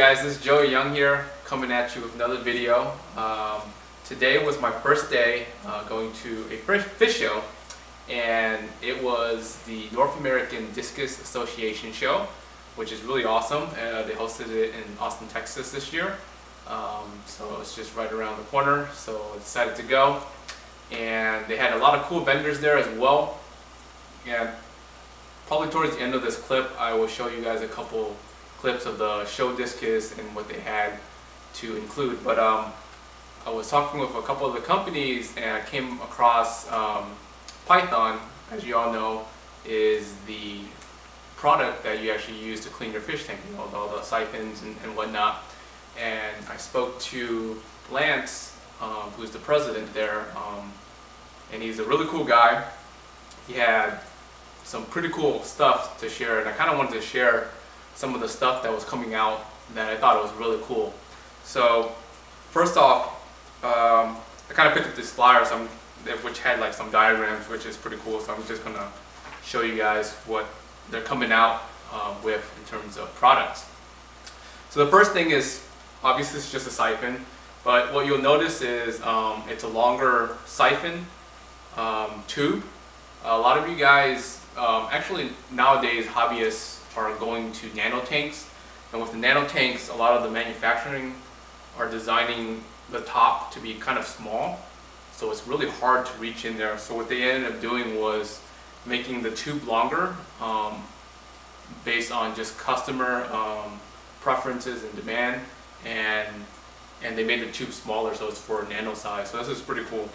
guys, this is Joey Young here, coming at you with another video. Today was my first day going to a fish show, and it was the North American Discus Association show, which is really awesome. They hosted it in Austin, Texas this year, so it's just right around the corner, so I decided to go. And they had a lot of cool vendors there as well. And probably towards the end of this clip, I will show you guys a couple clips of the show Discus and what they had to include. But I was talking with a couple of the companies, and I came across Python. As you all know, is the product that you actually use to clean your fish tank, you know, all the siphons and whatnot. And I spoke to Lance, who's the president there, and he's a really cool guy. He had some pretty cool stuff to share, and I kind of wanted to share some of the stuff that was coming out that I thought was really cool. So first off, I kind of picked up this flyer, which had like some diagrams, which is pretty cool. So I'm just gonna show you guys what they're coming out with in terms of products. So the first thing is, obviously it's just a siphon, but what you'll notice is it's a longer siphon tube. A lot of you guys, actually nowadays hobbyists are going to nano tanks, and with the nano tanks, a lot of the manufacturing are designing the top to be kind of small, so it's really hard to reach in there. So what they ended up doing was making the tube longer, based on just customer preferences and demand, and they made the tube smaller, so it's for nano size. So this is pretty cool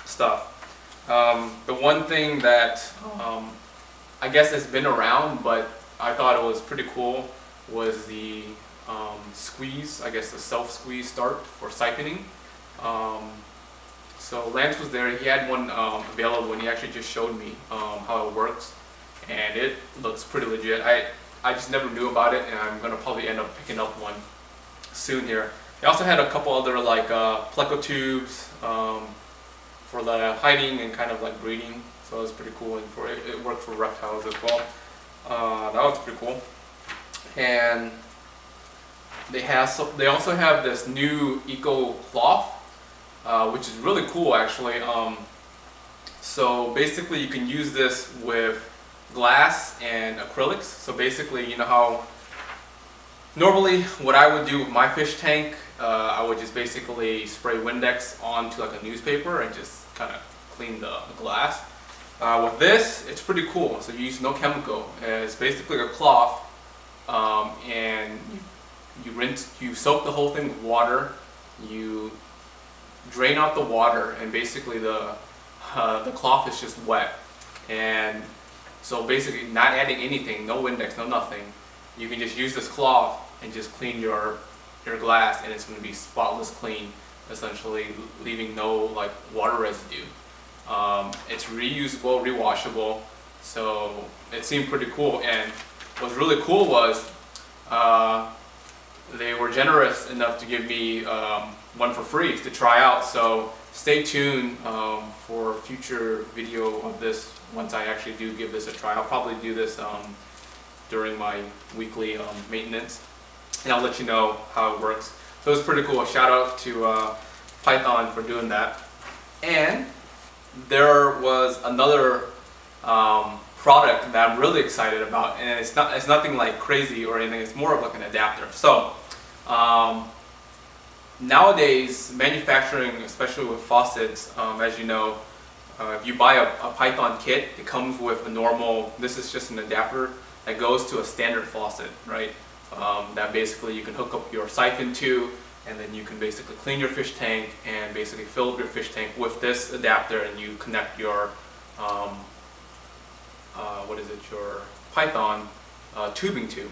stuff. The one thing that I guess has been around, but I thought it was pretty cool, was the squeeze, I guess the self-squeeze start for siphoning. So Lance was there, he had one available, and he actually just showed me how it works, and it looks pretty legit. I just never knew about it, and I'm going to probably end up picking up one soon here. They also had a couple other like pleco tubes for the hiding and kind of like breeding, so it was pretty cool, and it worked for reptiles as well. That was pretty cool. And they also have this new eco cloth, which is really cool actually. So basically you can use this with glass and acrylics. So basically, you know how normally what I would do with my fish tank, I would just basically spray Windex onto like a newspaper and just kind of clean the glass. With this, it's pretty cool. So you use no chemical. It's basically a cloth, and you soak the whole thing with water. You drain out the water, and basically the cloth is just wet. And so basically, not adding anything, no Windex, no nothing. You can just use this cloth and just clean your glass, and it's going to be spotless clean, essentially leaving no like water residue. It's reusable, rewashable, so it seemed pretty cool. And what's really cool was they were generous enough to give me one for free to try out. So stay tuned for future video of this once I actually do give this a try. I'll probably do this during my weekly maintenance, and I'll let you know how it works. So it's pretty cool. A shout out to Python for doing that. And there was another product that I'm really excited about, and it's nothing like crazy or anything. It's more of like an adapter. So nowadays, manufacturing, especially with faucets, as you know, if you buy a Python kit, it comes with a normal. This is just an adapter that goes to a standard faucet, right? That basically you can hook up your siphon to, and then you can basically clean your fish tank and basically fill up your fish tank with this adapter, and you connect your your Python tubing to.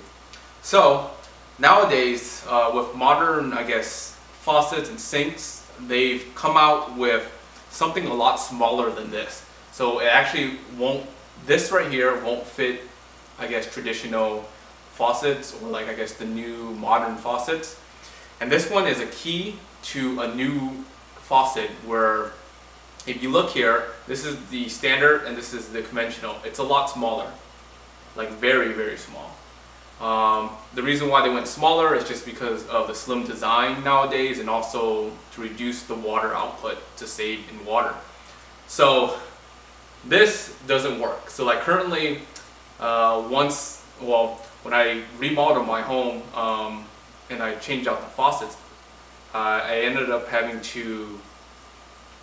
So nowadays, with modern, I guess, faucets and sinks, they've come out with something a lot smaller than this. So it actually won't, this right here won't fit, I guess, traditional faucets, or like I guess the new modern faucets. And this one is a key to a new faucet where, if you look here, this is the standard and this is the conventional. It's a lot smaller, like very, very small. The reason why they went smaller is just because of the slim design nowadays, and also to reduce the water output to save in water. So this doesn't work. So like currently, when I remodeled my home and I changed out the faucets, I ended up having to,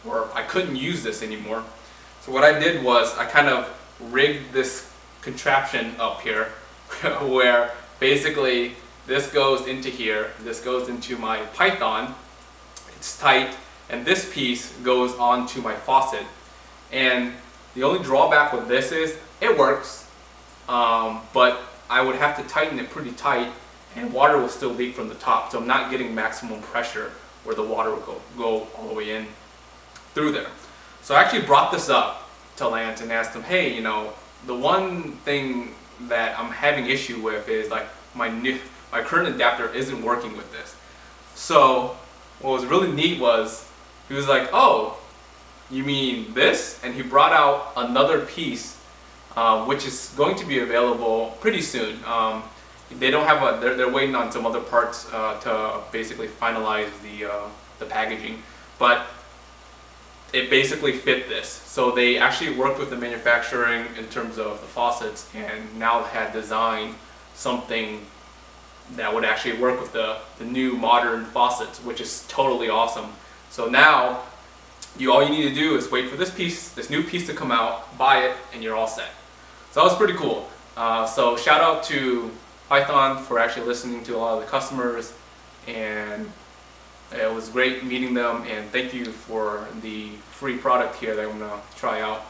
or I couldn't use this anymore. So what I did was I kind of rigged this contraption up here where basically this goes into here, this goes into my Python, it's tight, and this piece goes onto my faucet. And the only drawback with this is it works, but I would have to tighten it pretty tight and water will still leak from the top, so I'm not getting maximum pressure where the water will go all the way in through there. So I actually brought this up to Lance and asked him, hey, you know, the one thing that I'm having issue with is like my current adapter isn't working with this. So what was really neat was he was like, oh, you mean this? And he brought out another piece which is going to be available pretty soon. They don't have they're waiting on some other parts to basically finalize the packaging, but it basically fit this. So they actually worked with the manufacturing in terms of the faucets, and now had designed something that would actually work with the new modern faucets, which is totally awesome. So now all you need to do is wait for this new piece to come out, buy it, and you're all set. So that was pretty cool. So shout out to Python for actually listening to a lot of the customers, and it was great meeting them, and thank you for the free product here that I'm going to try out.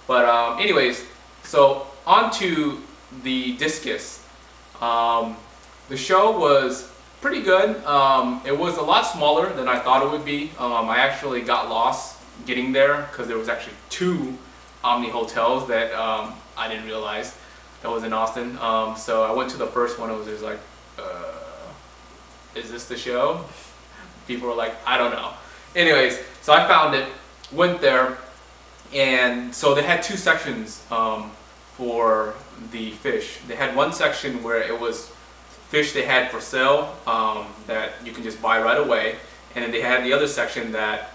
But anyways, so on to the Discus. The show was pretty good. It was a lot smaller than I thought it would be. I actually got lost getting there because there was actually 2 Omni hotels that I didn't realize that was in Austin. So I went to the first one. It was just like, is this the show? People were like, I don't know. Anyways, so I found it, went there, and so they had 2 sections for the fish. They had one section where it was fish they had for sale that you can just buy right away, and then they had the other section that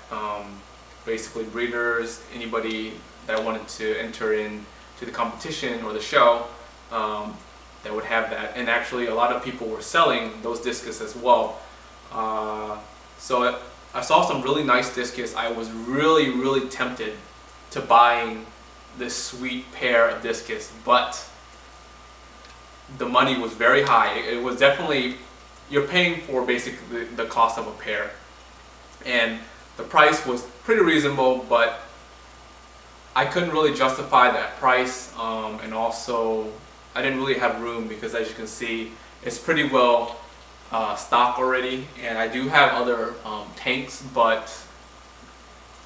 basically breeders, anybody that wanted to enter in to the competition or the show, that would have that. And actually a lot of people were selling those Discus as well. So I saw some really nice Discus. I was really tempted to buying this sweet pair of Discus, but the money was very high. It was definitely, you're paying for basically the cost of a pair, and the price was pretty reasonable, but I couldn't really justify that price, and also I didn't really have room because, as you can see, it's pretty well stocked already, and I do have other tanks, but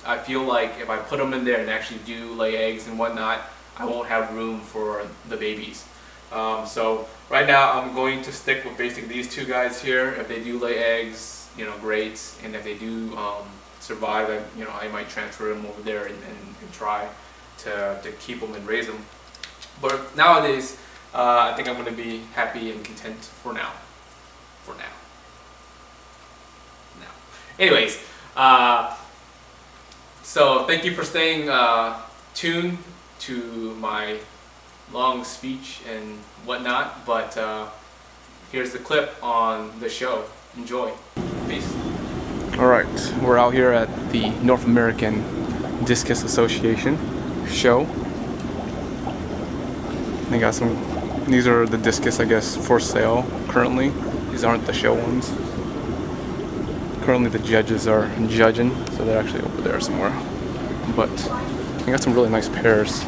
I feel like if I put them in there and actually do lay eggs and whatnot, I won't have room for the babies. So right now I'm going to stick with basically these 2 guys here. If they do lay eggs, you know, great, and if they do survive, I might transfer them over there and try to keep them and raise them. But nowadays, I think I'm going to be happy and content for now. Anyways, so thank you for staying tuned to my long speech and whatnot, but here's the clip on the show. Enjoy. Peace. Alright, we're out here at the North American Discus Association show. They got some, these are the Discus, I guess, for sale currently. These aren't the show ones. Currently the judges are judging, so they're actually over there somewhere. But they got some really nice pairs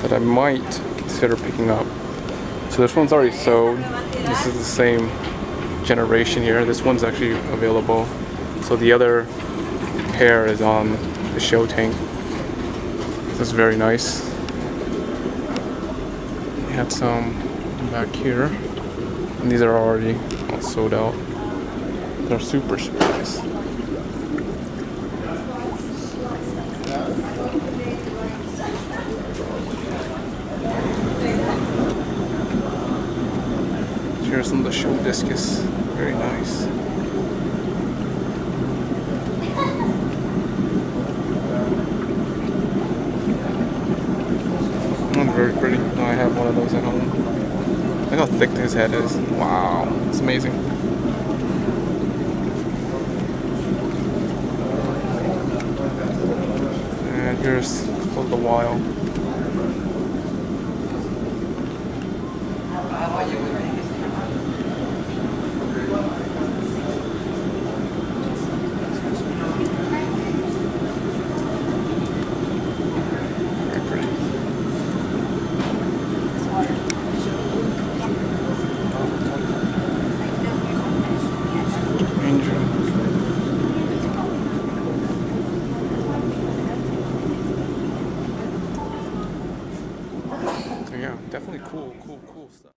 that I might consider picking up. So this one's already sold. This is the same generation here. This one's actually available. So the other pair is on the show tank. This is very nice. We had some back here, and these are already all sold out. They're super nice. here are some of the show discus. Very nice. Very pretty. Oh, I have one of those at home. Look how thick his head is. Wow, it's amazing. And here's called the Wild. Yeah, definitely cool stuff.